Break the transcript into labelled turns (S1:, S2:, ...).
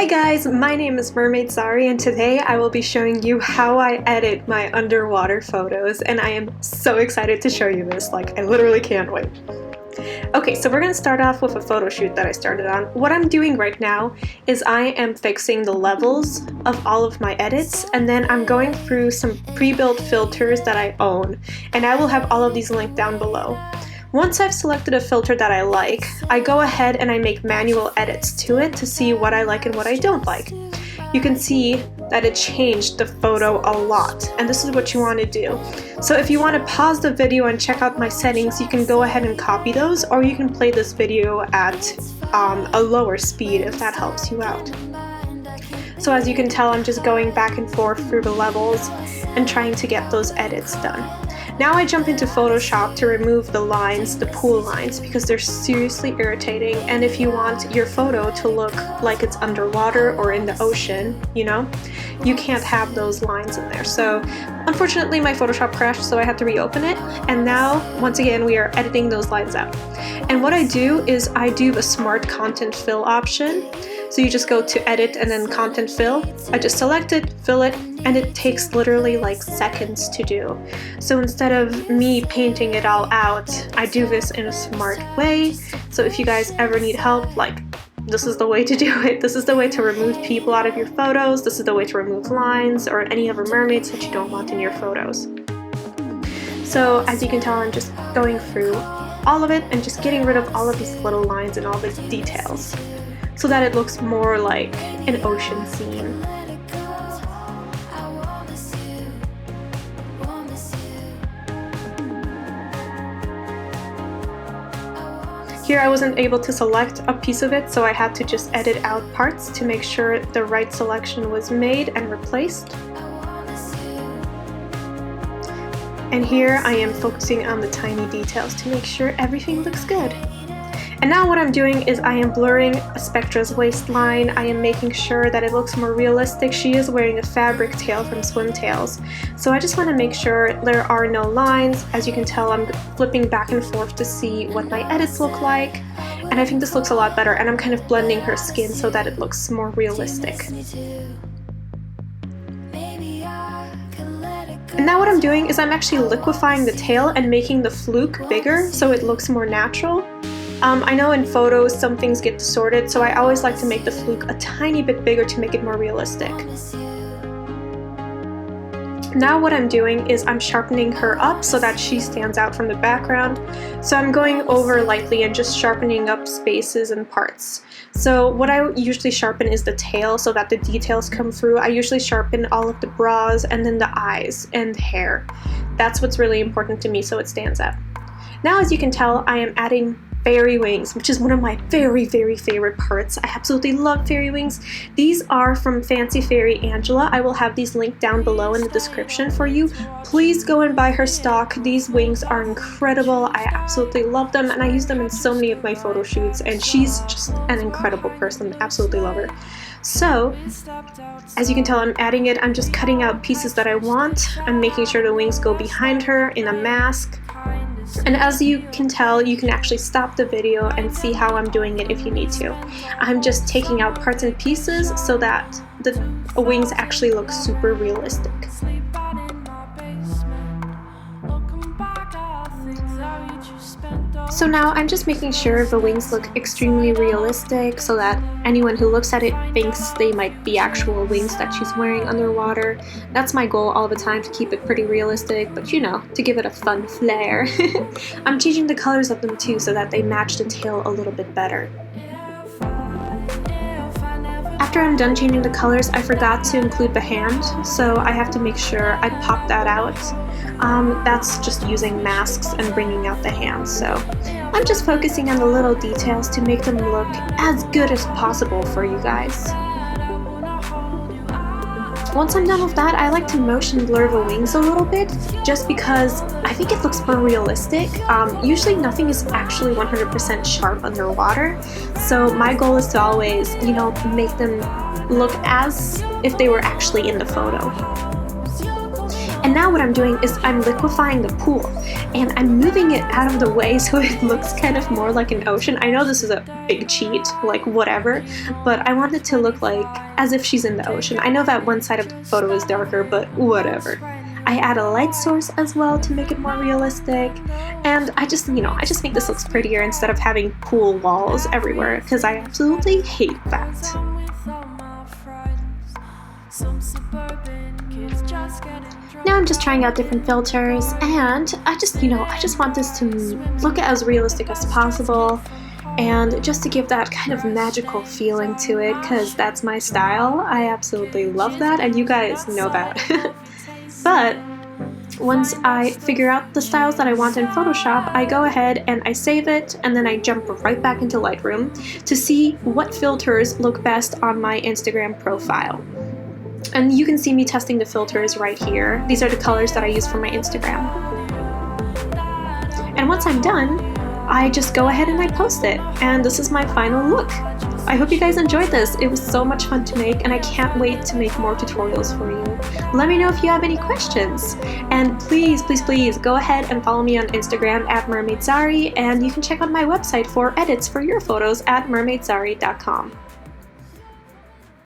S1: Hi guys, my name is Mermaid Zari and today I will be showing you how I edit my underwater photos, and I am so excited to show you this, like I literally can't wait. Okay, so we're going to start off with a photo shoot that I started on. What I'm doing right now is I am fixing the levels of all of my edits, and then I'm going through some pre-built filters that I own, and I will have all of these linked down below. Once I've selected a filter that I like, I go ahead and I make manual edits to it to see what I like and what I don't like. You can see that it changed the photo a lot, and this is what you want to do. So if you want to pause the video and check out my settings, you can go ahead and copy those, or you can play this video at a lower speed if that helps you out. So as you can tell, I'm just going back and forth through the levels and trying to get those edits done. Now I jump into Photoshop to remove the lines, the pool lines, because they're seriously irritating, and if you want your photo to look like it's underwater or in the ocean, you know, you can't have those lines in there. So unfortunately my Photoshop crashed, so I had to reopen it, and now once again we are editing those lines out. And what I do is I do the Smart Content Fill option. So you just go to edit and then content fill. I just select it, fill it, and it takes literally like seconds to do. So instead of me painting it all out, I do this in a smart way. So if you guys ever need help, like, this is the way to do it. This is the way to remove people out of your photos. This is the way to remove lines or any other mermaids that you don't want in your photos. So as you can tell, I'm just going through all of it and just getting rid of all of these little lines and all these details, so that it looks more like an ocean scene. Here I wasn't able to select a piece of it, so I had to just edit out parts to make sure the right selection was made and replaced. And here I am focusing on the tiny details to make sure everything looks good. And now what I'm doing is I am blurring Spectra's waistline. I am making sure that it looks more realistic. She is wearing a fabric tail from Swimtails. So I just want to make sure there are no lines. As you can tell, I'm flipping back and forth to see what my edits look like. And I think this looks a lot better, and I'm kind of blending her skin so that it looks more realistic. And now what I'm doing is I'm actually liquefying the tail and making the fluke bigger so it looks more natural. I know in photos some things get distorted, so I always like to make the fluke a tiny bit bigger to make it more realistic. Now what I'm doing is I'm sharpening her up so that she stands out from the background. So I'm going over lightly and just sharpening up spaces and parts. So what I usually sharpen is the tail so that the details come through. I usually sharpen all of the brows and then the eyes and hair. That's what's really important to me, so it stands out. Now as you can tell, I am adding fairy wings, which is one of my very favorite parts. I absolutely love fairy wings. These are from Fancy Fairy Angela. I will have these linked down below in the description for you. Please go and buy her stock. These wings are incredible. I absolutely love them, and I use them in so many of my photo shoots, and she's just an incredible person. Absolutely love her. So, as you can tell, I'm adding it. I'm just cutting out pieces that I want. I'm making sure the wings go behind her in a mask. And as you can tell, you can actually stop the video and see how I'm doing it if you need to. I'm just taking out parts and pieces so that the wings actually look super realistic. So now I'm just making sure the wings look extremely realistic so that anyone who looks at it thinks they might be actual wings that she's wearing underwater. That's my goal all the time, to keep it pretty realistic, but you know, to give it a fun flair. I'm changing the colors of them too so that they match the tail a little bit better. After I'm done changing the colors, I forgot to include the hand, so I have to make sure I pop that out. That's just using masks and bringing out the hands, so I'm just focusing on the little details to make them look as good as possible for you guys. Once I'm done with that, I like to motion blur the wings a little bit, just because I think it looks more realistic. Usually nothing is actually 100% sharp underwater, so my goal is to always, you know, make them look as if they were actually in the photo. And now what I'm doing is I'm liquefying the pool, and I'm moving it out of the way so it looks kind of more like an ocean. I know this is a big cheat, like whatever, but I want it to look like as if she's in the ocean. I know that one side of the photo is darker, but whatever. I add a light source as well to make it more realistic, and I just make this look prettier instead of having pool walls everywhere, because I absolutely hate that. Now I'm just trying out different filters, and I just want this to look as realistic as possible, and just to give that kind of magical feeling to it, because that's my style. I absolutely love that, and you guys know that. But once I figure out the styles that I want in Photoshop, I go ahead and I save it, and then I jump right back into Lightroom to see what filters look best on my Instagram profile. And you can see me testing the filters right here. These are the colors that I use for my Instagram. And once I'm done, I just go ahead and I post it. And this is my final look. I hope you guys enjoyed this. It was so much fun to make, and I can't wait to make more tutorials for you. Let me know if you have any questions. And please, please, please go ahead and follow me on Instagram at Mermaid Zari, and you can check out my website for edits for your photos at mermaidzari.com.